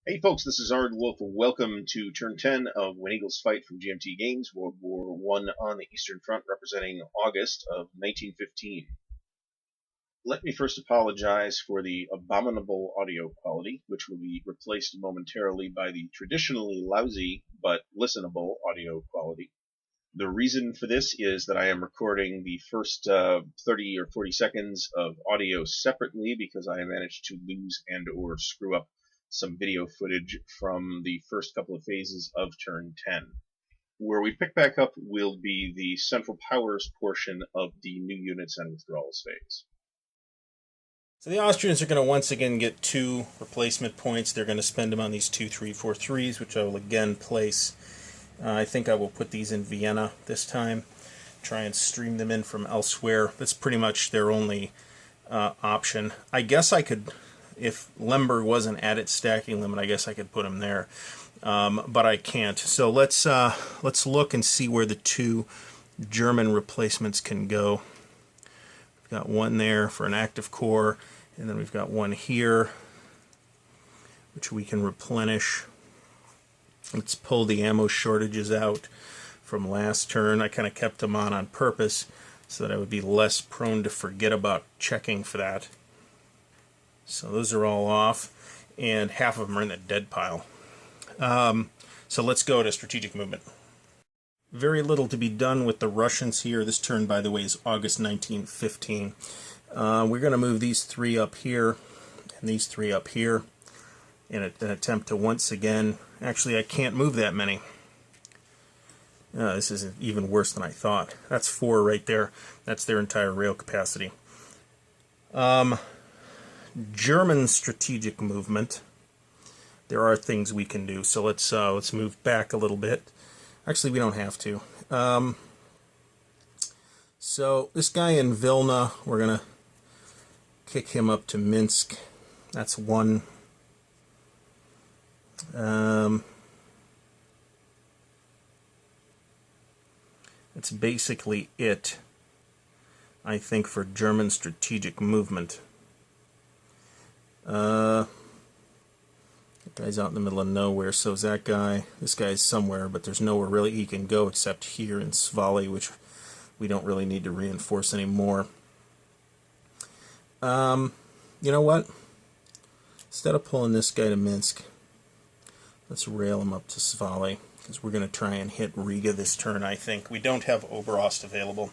Hey folks, this is Ardwulf. Welcome to turn 10 of When Eagles Fight from GMT Games, World War I on the Eastern Front, representing August of 1915. Let me first apologize for the abominable audio quality, which will be replaced momentarily by the traditionally lousy but listenable audio quality. The reason for this is that I am recording the first 30 or 40 seconds of audio separately because I managed to lose and or screw up some video footage from the first couple of phases of turn 10. Where we pick back up will be the Central Powers portion of the new units and withdrawals phase. So the Austrians are going to once again get 2 replacement points. They're going to spend them on these 2, 3, 4, 3s, which I will again place. I think I will put these in Vienna this time. Try and stream them in from elsewhere. That's pretty much their only option. I guess I could, if Limburg wasn't at its stacking limit, I guess I could put them there. But I can't. So let's look and see where the 2 German replacements can go. We've got one there for an active core, and then we've got one here, which we can replenish. Let's pull the ammo shortages out from last turn. I kind of kept them on purpose so that I would be less prone to forget about checking for that. So those are all off, and half of them are in the dead pile. So let's go to strategic movement. Very little to be done with the Russians here. This turn, by the way, is August 1915. We're going to move these 3 up here and these 3 up here in an attempt to once again... Actually, I can't move that many. This is even worse than I thought. That's 4 right there. That's their entire rail capacity. German strategic movement. There are things we can do. So let's move back a little bit. Actually, we don't have to. So this guy in Vilna, we're going to kick him up to Minsk. That's 1. That's basically it, I think, for German strategic movement. That guy's out in the middle of nowhere, so is that guy. This guy's somewhere, but there's nowhere really he can go except here in Svali, which we don't really need to reinforce anymore. You know what? Instead of pulling this guy to Minsk, let's rail him up to Svali, because we're going to try and hit Riga this turn, I think. We don't have Oberst available.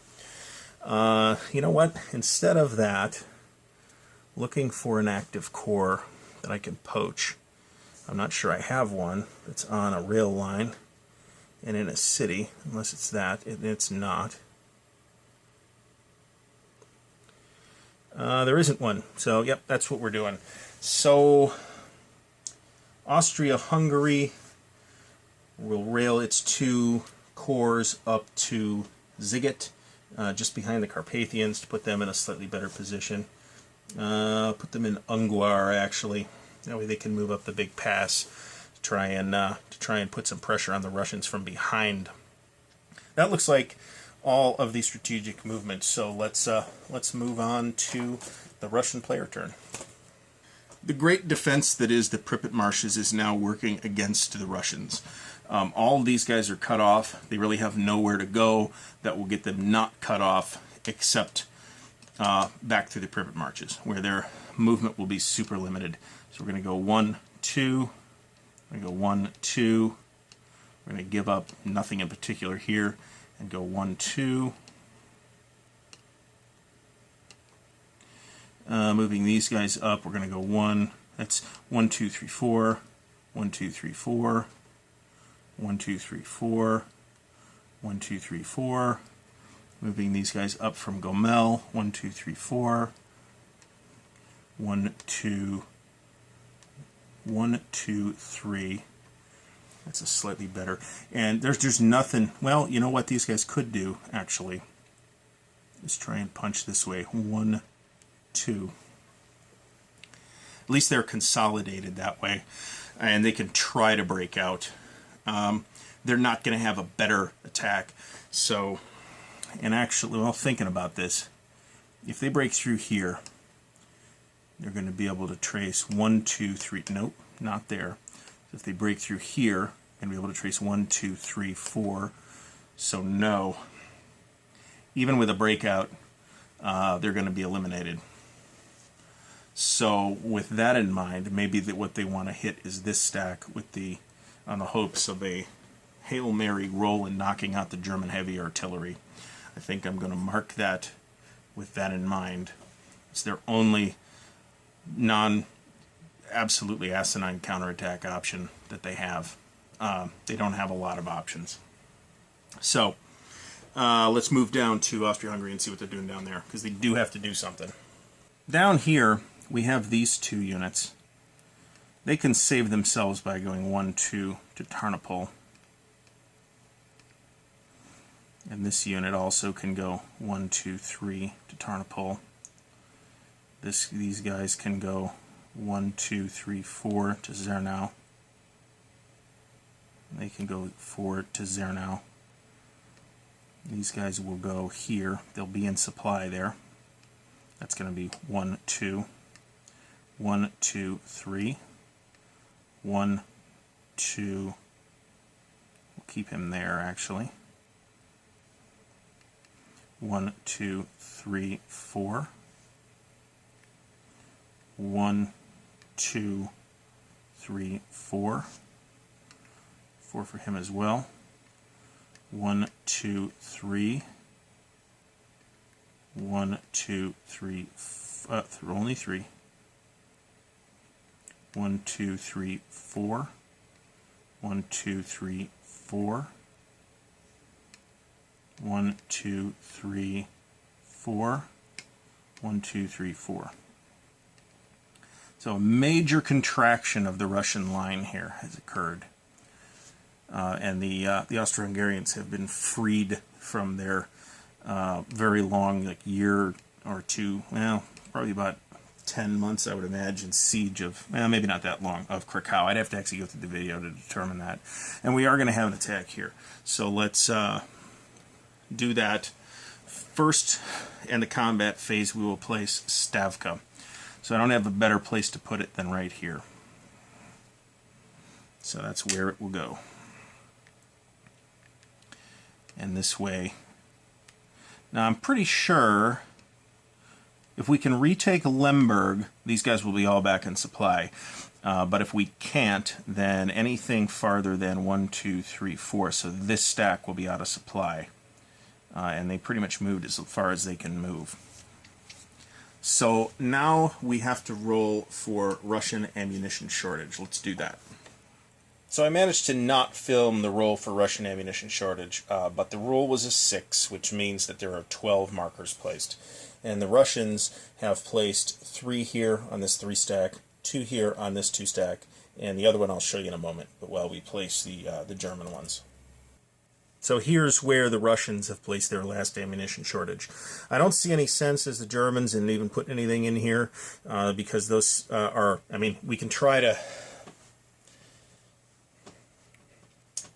You know what? Instead of that, looking for an active core that I can poach. I'm not sure I have one that's on a rail line and in a city, unless it's that. It's not. There isn't one. So, yep, that's what we're doing. So, Austria-Hungary will rail its 2 cores up to Ziget, just behind the Carpathians, to put them in a slightly better position. Put them in Ungvar, actually. That way they can move up the big pass to try and put some pressure on the Russians from behind. That looks like all of the strategic movements. So let's move on to the Russian player turn. The great defense that is the Pripyat Marshes is now working against the Russians. All of these guys are cut off. They really have nowhere to go that will get them not cut off, except back through the Pripyat Marshes, where their movement will be super limited. So we're going to go 1, 2. We're going to go 1, 2. We're going to give up nothing in particular here and go 1, 2. Moving these guys up, we're going to go 1. That's 1, 2, 3, 4. 1, 2, 3, 4. 1, 2, 3, 4. 1, 2, 3, 4. Moving these guys up from Gomel. 1, 2, 3, 4. 1, 2, 1, 2, 3. That's a slightly better. And there's nothing. Well, you know what these guys could do, actually. Let's try and punch this way. 1, 2. At least they're consolidated that way, and they can try to break out. They're not going to have a better attack. So, and actually, while thinking about this, if they break through here, they're going to be able to trace 1, 2, 3. Nope, not there. So if they break through here, going to be able to trace 1, 2, 3, 4. So no. Even with a breakout, they're going to be eliminated. So with that in mind, maybe what they want to hit is this stack with on the hopes of a Hail Mary roll and knocking out the German heavy artillery. I think I'm going to mark that with that in mind. It's their only absolutely asinine counterattack option that they have. They don't have a lot of options. So let's move down to Austria-Hungary and see what they're doing down there, because they do have to do something. Down here, we have these two units. They can save themselves by going 1, 2 to Tarnopol. And this unit also can go 1, 2, 3 to Tarnopol. These guys can go 1, 2, 3, 4 to Zernau. They can go 4 to Zernau. These guys will go here. They'll be in supply there. That's going to be 1, 2, 1, 2, 3, 1, 2. We'll keep him there actually. 1, 2, 3, 4. 1, 2, 3, 4. 4 for him as well. 1, 2, 3. 1, 2, 3. Only 3. 1, 2, 3, 4. 1, 2, 3, 4. 1, 2, 3, 4. 1, 2, 3, 4. So a major contraction of the Russian line here has occurred. And the Austro-Hungarians have been freed from their very long, year or two, well, probably about 10 months, I would imagine, siege of, well, maybe not that long, of Krakow. I'd have to actually go through the video to determine that. And we are going to have an attack here. So let's do that. First, in the combat phase, we will place Stavka. So I don't have a better place to put it than right here. So that's where it will go. And this way. Now I'm pretty sure if we can retake Limburg, these guys will be all back in supply. But if we can't, then anything farther than 1, 2, 3, 4. So this stack will be out of supply. And they pretty much moved as far as they can move. So now we have to roll for Russian ammunition shortage. Let's do that. So I managed to not film the roll for Russian ammunition shortage, but the roll was a 6, which means that there are 12 markers placed. And the Russians have placed 3 here on this 3 stack, 2 here on this 2 stack, and the other one I'll show you in a moment, but while we place the German ones. So here's where the Russians have placed their last ammunition shortage. I don't see any sense as the Germans in even putting anything in here, because those we can try to...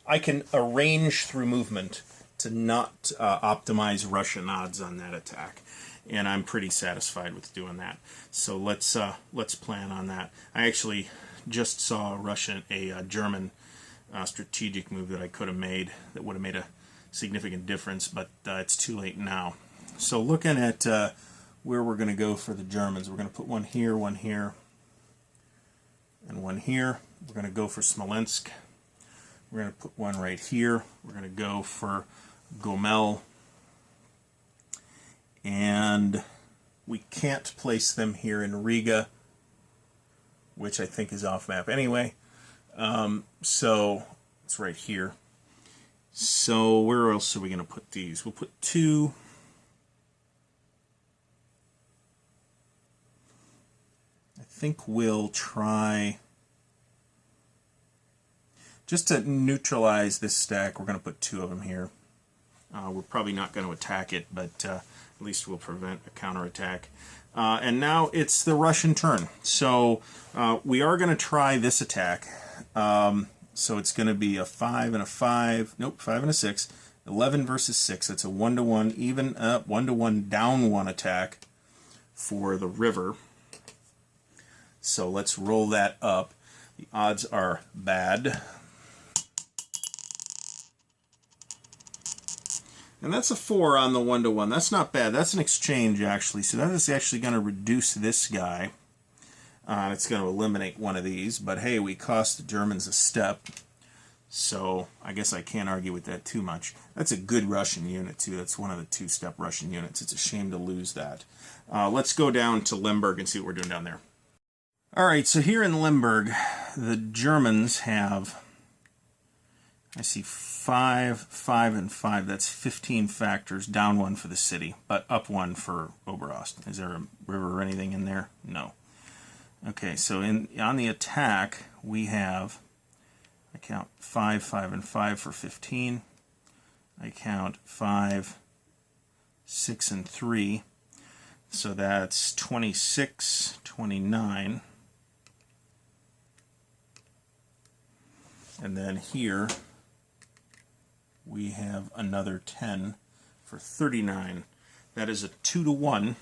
I can arrange through movement to not optimize Russian odds on that attack, and I'm pretty satisfied with doing that. So let's plan on that. I actually just saw a German strategic move that I could have made that would have made a significant difference, but it's too late now. So looking at where we're going to go for the Germans, we're going to put one here, and one here. We're going to go for Smolensk. We're going to put one right here. We're going to go for Gomel. And we can't place them here in Riga, which I think is off map anyway. So it's right here. So where else are we going to put these? We'll put 2. I think we'll try... Just to neutralize this stack, we're going to put 2 of them here. We're probably not going to attack it, but at least we'll prevent a counterattack. And now it's the Russian turn. So we are going to try this attack. So it's going to be a 5 and a 5. Nope, 5 and a 6. 11 versus 6. It's a 1-to-1, even up, 1-to-1, down 1 attack for the river. So let's roll that up. The odds are bad. And that's a 4 on the 1-to-1. That's not bad. That's an exchange, actually. So that is actually going to reduce this guy. It's going to eliminate one of these. But hey, we cost the Germans a step. So I guess I can't argue with that too much. That's a good Russian unit, too. That's one of the 2-step Russian units. It's a shame to lose that. Let's go down to Limburg and see what we're doing down there. All right, so here in Limburg, the Germans have, I see 5, 5, and 5. That's 15 factors, down 1 for the city, but up 1 for Oberost. Is there a river or anything in there? No. Okay, so on the attack, we have, I count 5, 5, and 5 for 15. I count 5, 6, and 3. So that's 26, 29. And then here we have another 10 for 39. That is a 2-to-1,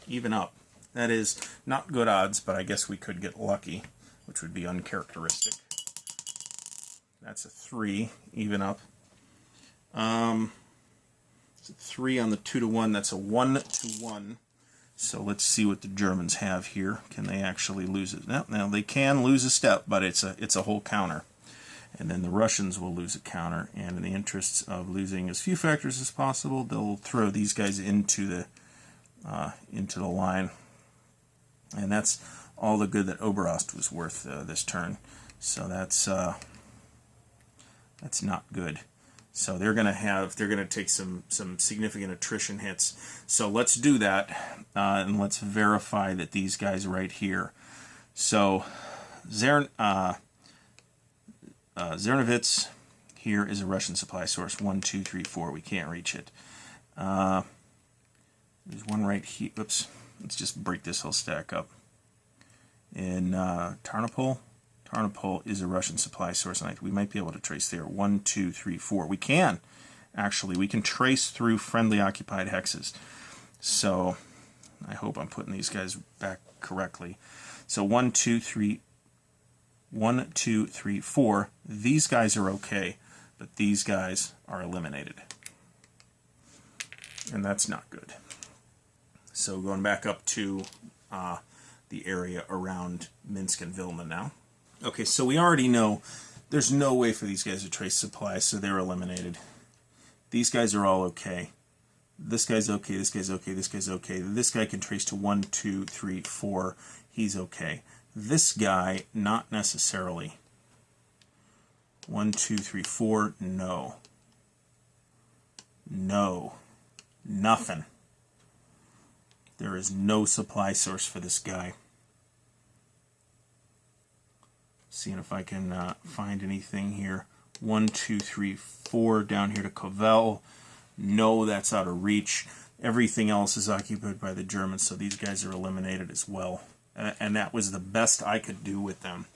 even up. That is not good odds, but I guess we could get lucky, which would be uncharacteristic. That's a 3, even up. It's a 3 on the 2-to-1. That's a 1-to-1. So let's see what the Germans have here. Can they actually lose it? Now they can lose a step, but it's a whole counter. And then the Russians will lose a counter. And in the interests of losing as few factors as possible, they'll throw these guys into the line. And that's all the good that Oberost was worth this turn. So that's not good. So they're going to take some significant attrition hits. So let's do that, and let's verify that these guys right here. So Czernowitz here is a Russian supply source. 1, 2, 3, 4. We can't reach it. There's one right here. Oops. Let's just break this whole stack up. In Tarnopol. Tarnopol is a Russian supply source, and we might be able to trace there. 1, 2, 3, 4. We can. Actually, we can trace through friendly occupied hexes. So I hope I'm putting these guys back correctly. So 1, 2, 3, 1, 2, 3, 4. These guys are okay, but these guys are eliminated. And that's not good. So going back up to the area around Minsk and Vilna now. Okay, so we already know there's no way for these guys to trace supplies, so they're eliminated. These guys are all okay. This guy's okay, this guy's okay, this guy's okay. This guy can trace to 1, 2, 3, 4. He's okay. This guy, not necessarily. 1, 2, 3, 4, no. No. Nothing. There is no supply source for this guy. Seeing if I can find anything here. 1, 2, 3, 4 down here to Kovel. No, that's out of reach. Everything else is occupied by the Germans, so these guys are eliminated as well. And that was the best I could do with them.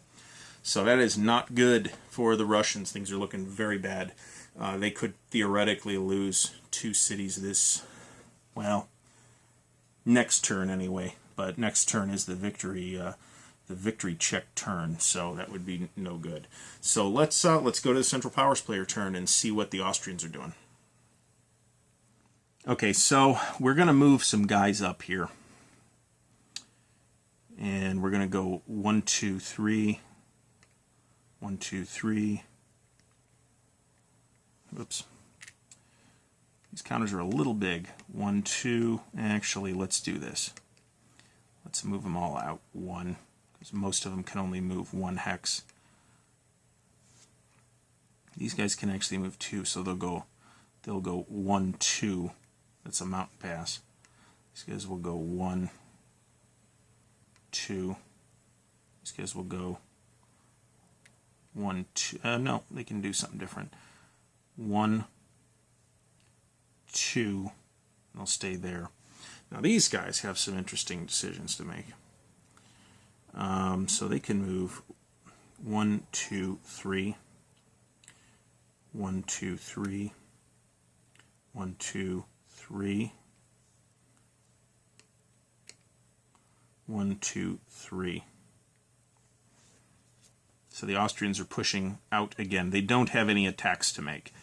So that is not good for the Russians. Things are looking very bad. They could theoretically lose 2 cities this, well, next turn anyway. But next turn is the victory check turn, so that would be no good. So let's go to the Central Powers player turn and see what the Austrians are doing. Okay, so we're going to move some guys up here. And we're going to go 1, 2, 3. 1, 2, 3. Oops. These counters are a little big. 1, 2. Actually, let's do this. Let's move them all out 1, because most of them can only move 1 hex. These guys can actually move 2, so they'll go 1, 2. That's a mountain pass. These guys will go 1, 2. These guys will go 1, 2. No, they can do something different. 1, 2. They'll stay there. Now these guys have some interesting decisions to make. So they can move 1, 2, 3. 1, 2, 3. 1, 2, 3. 1, 2, 3. So the Austrians are pushing out again. They don't have any attacks to make.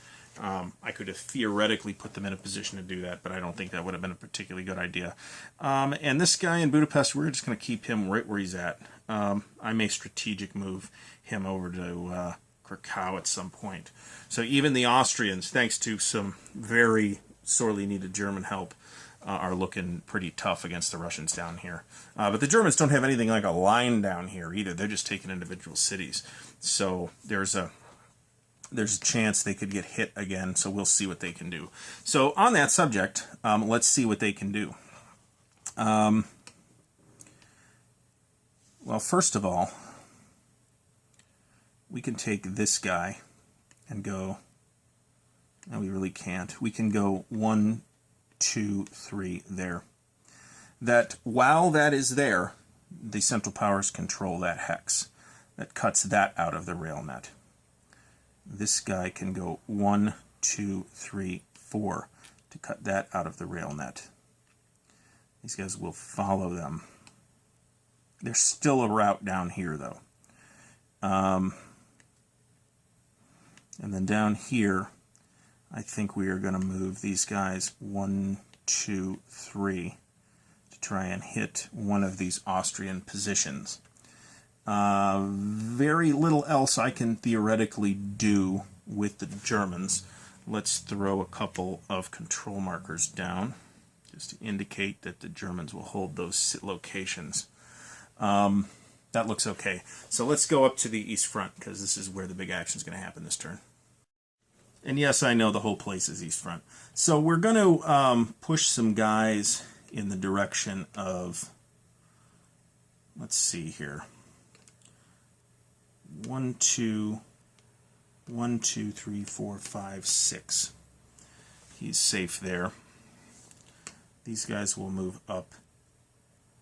I could have theoretically put them in a position to do that, but I don't think that would have been a particularly good idea. And this guy in Budapest, we're just going to keep him right where he's at. I may strategic move him over to Krakow at some point. So even the Austrians, thanks to some very sorely needed German help, are looking pretty tough against the Russians down here. But the Germans don't have anything like a line down here either. They're just taking individual cities. So there's a chance they could get hit again, so we'll see what they can do. So on that subject, let's see what they can do. Well, first of all, we can take this guy and go, no, we really can't. We can go 1, 2, 3 there. That while that is there, the Central Powers control that hex. That cuts that out of the rail net. This guy can go 1, 2, 3, 4 to cut that out of the rail net. These guys will follow them. There's still a route down here, though. And then down here, I think we are going to move these guys 1, 2, 3 to try and hit one of these Austrian positions. Very little else I can theoretically do with the Germans. Let's throw a couple of control markers down just to indicate that the Germans will hold those locations. That looks okay. So let's go up to the East Front, because this is where the big action is going to happen this turn. And yes, I know the whole place is East Front. So we're going to push some guys in the direction of, let's see here, 1, 2, 3, 4, 5, 6. He's safe there. These guys will move up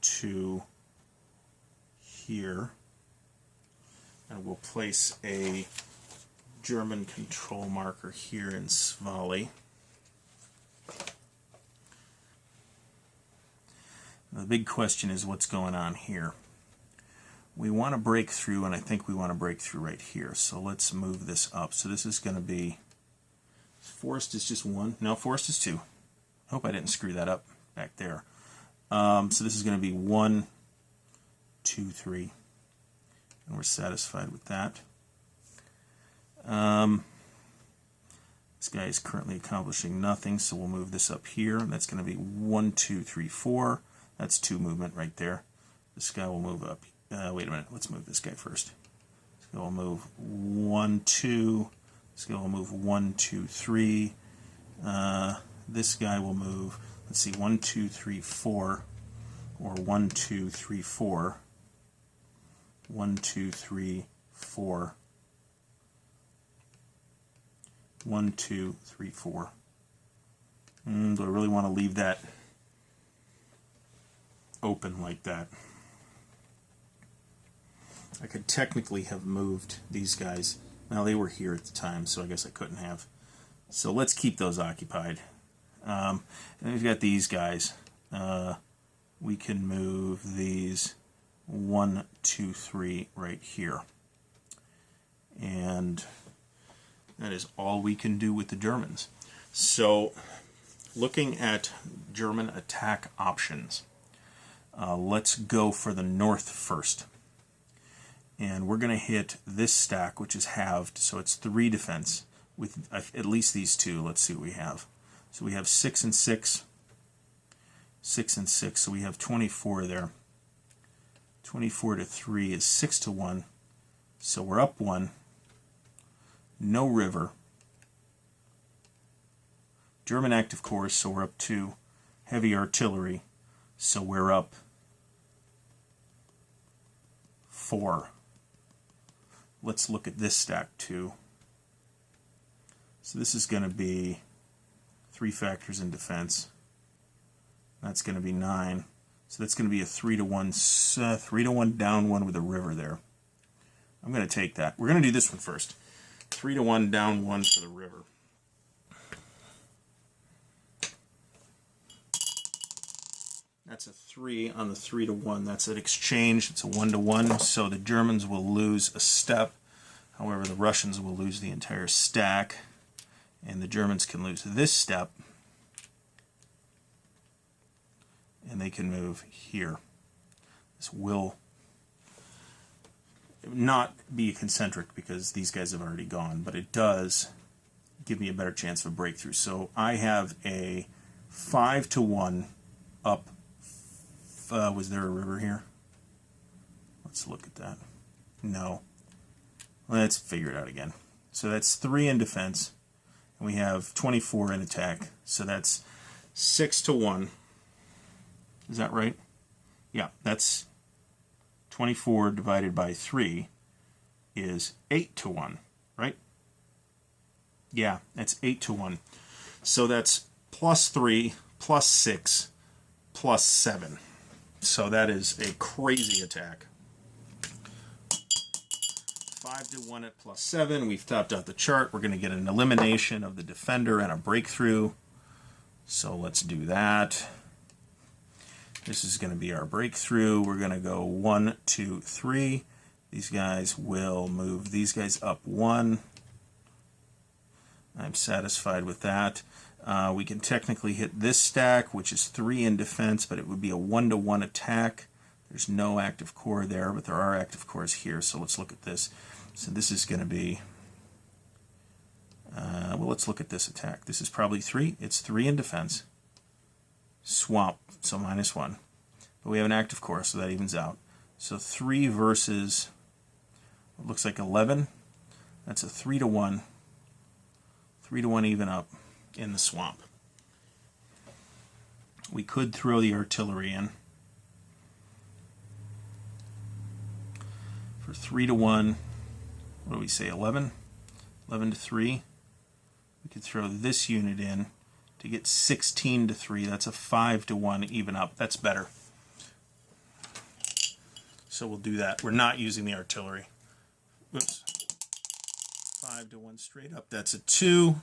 to here, and we'll place a German control marker here in Svali. The big question is what's going on here. We want to break through, and I think we want to break through right here. So let's move this up. So this is going to be, forest is just 1. No, forest is 2. I hope I didn't screw that up back there. So this is going to be 1, 2, 3. And we're satisfied with that. This guy is currently accomplishing nothing, so we'll move this up here. That's going to be 1, 2, 3, 4. That's 2 movement right there. This guy will move up. Wait a minute. Let's move this guy first. This guy will move 1, 2. This guy will move 1, 2, 3. This guy will move, let's see, 1, 2, 3, 4. Or 1, 2, 3, 4. 1, 2, 3, 4. 1, 2, 3, 4. Do I really want to leave that open like that? I could technically have moved these guys. Well, they were here at the time, so I guess I couldn't have. So let's keep those occupied. And we've got these guys. We can move these 1, 2, 3 right here. And that is all we can do with the Germans. So, looking at German attack options, let's go for the north first. And we're going to hit this stack, which is halved, so it's 3 defense with at least these 2. Let's see what we have. So we have 6 and 6, 6 and 6, so we have 24 there. 24 to 3 is 6 to 1, so we're up 1. No river. German active corps, so we're up 2. Heavy artillery, so we're up 4. Let's look at this stack too. So this is going to be 3 factors in defense. That's going to be 9. So that's going to be a 3 to 1, 3 to 1 down 1 with a river there. I'm going to take that. We're going to do this one first. 3 to 1 down 1 for the river. That's a 3 on the 3 to 1. That's an exchange. It's a 1 to 1. So the Germans will lose a step. However, the Russians will lose the entire stack, and the Germans can lose this step, and they can move here. This will not be concentric because these guys have already gone, but it does give me a better chance of a breakthrough. So I have a 5-1 up. Was there a river here? Let's look at that. No. Let's figure it out again. So that's 3 in defense, and we have 24 in attack. So that's 6-1. Is that right? Yeah, that's 24 divided by 3 is 8-1, right? Yeah, that's 8-1. So that's +3, +6, +7. So that is a crazy attack. 5-1 at +7. We've topped out the chart. We're going to get an elimination of the defender and a breakthrough. So let's do that. This is going to be our breakthrough. We're going to go 1, 2, 3. These guys will move these guys up 1. I'm satisfied with that. We can technically hit this stack, which is 3 in defense, but it would be a 1-1 attack. There's no active core there, but there are active cores here. So let's look at this. So this is going to be, well, let's look at this attack. This is probably 3. It's 3 in defense. Swamp, so -1. But we have an active core, so that evens out. So 3 versus, it looks like 11. That's a 3-1. 3-1 even up in the swamp. We could throw the artillery in. For 3-1, what do we say, 11? 11-3. We could throw this unit in to get 16-3. That's a 5-1 even up. That's better. So we'll do that. We're not using the artillery. Oops. 5-1 straight up. That's a 2.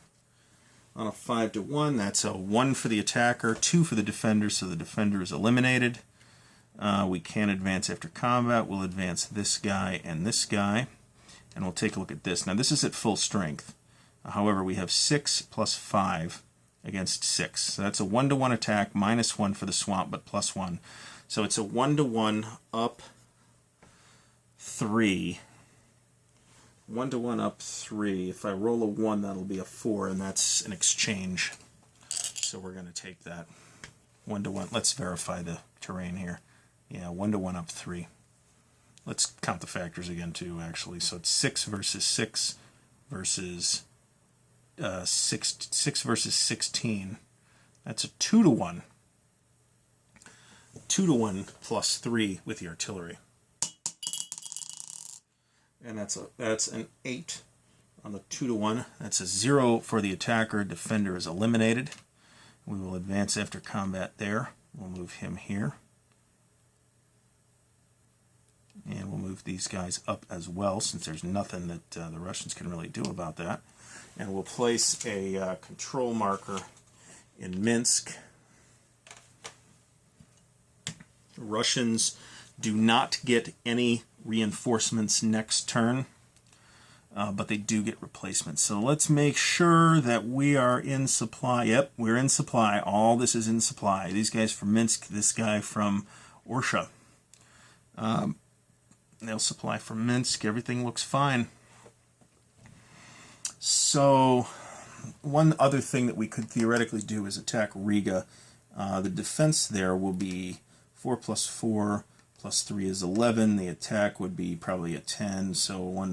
On a 5-1, that's a 1 for the attacker, 2 for the defender, so the defender is eliminated. We can advance after combat. We'll advance this guy and this guy. And we'll take a look at this. Now this is at full strength. However, we have 6 + 5 against 6. So that's a 1-1 attack, -1 for the swamp, but +1. So it's a 1-1 up 3. 1-1 up 3. If I roll a 1, that'll be a 4, and that's an exchange. So we're going to take that. 1-1. Let's verify the terrain here. Yeah, 1-1 up 3. Let's count the factors again, too, actually. So it's 6 versus 6 versus 6 versus 16. That's a 2-1. 2-1 plus 3 with the artillery. And that's an 8 on the 2-1. That's a 0 for the attacker. Defender is eliminated. We will advance after combat there. We'll move him here. And we'll move these guys up as well, since there's nothing that the Russians can really do about that. And we'll place a control marker in Minsk. The Russians do not get any reinforcements next turn, but they do get replacements. So let's make sure that we are in supply. Yep, we're in supply. All this is in supply. These guys from Minsk, this guy from Orsha. They'll supply from Minsk. Everything looks fine. So one other thing that we could theoretically do is attack Riga. The defense there will be 4 + 4 + 3 is 11. The attack would be probably a 10. So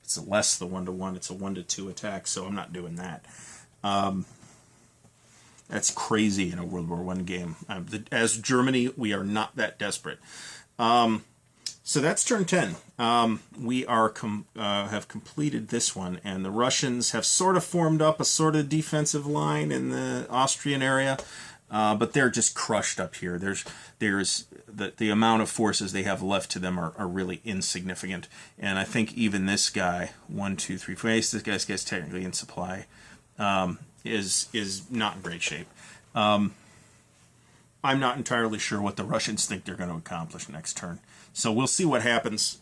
it's less the 1-1. It's a 1-2 attack. So I'm not doing that. That's crazy in a World War I game. As Germany, we are not that desperate. So that's turn 10. We are have completed this one, and the Russians have sort of formed up a sort of defensive line in the Austrian area, but they're just crushed up here. There's the amount of forces they have left to them are really insignificant, and I think even this guy, 1, 2, 3, 4, this guy's technically in supply, is not in great shape. I'm not entirely sure what the Russians think they're going to accomplish next turn. So we'll see what happens.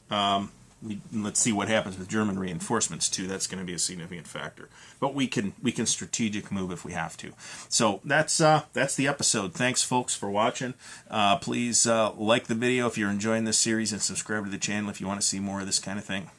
let's see what happens with German reinforcements too. That's going to be a significant factor. But we can strategic move if we have to. So that's the episode. Thanks, folks, for watching. Please like the video if you're enjoying this series, and subscribe to the channel if you want to see more of this kind of thing.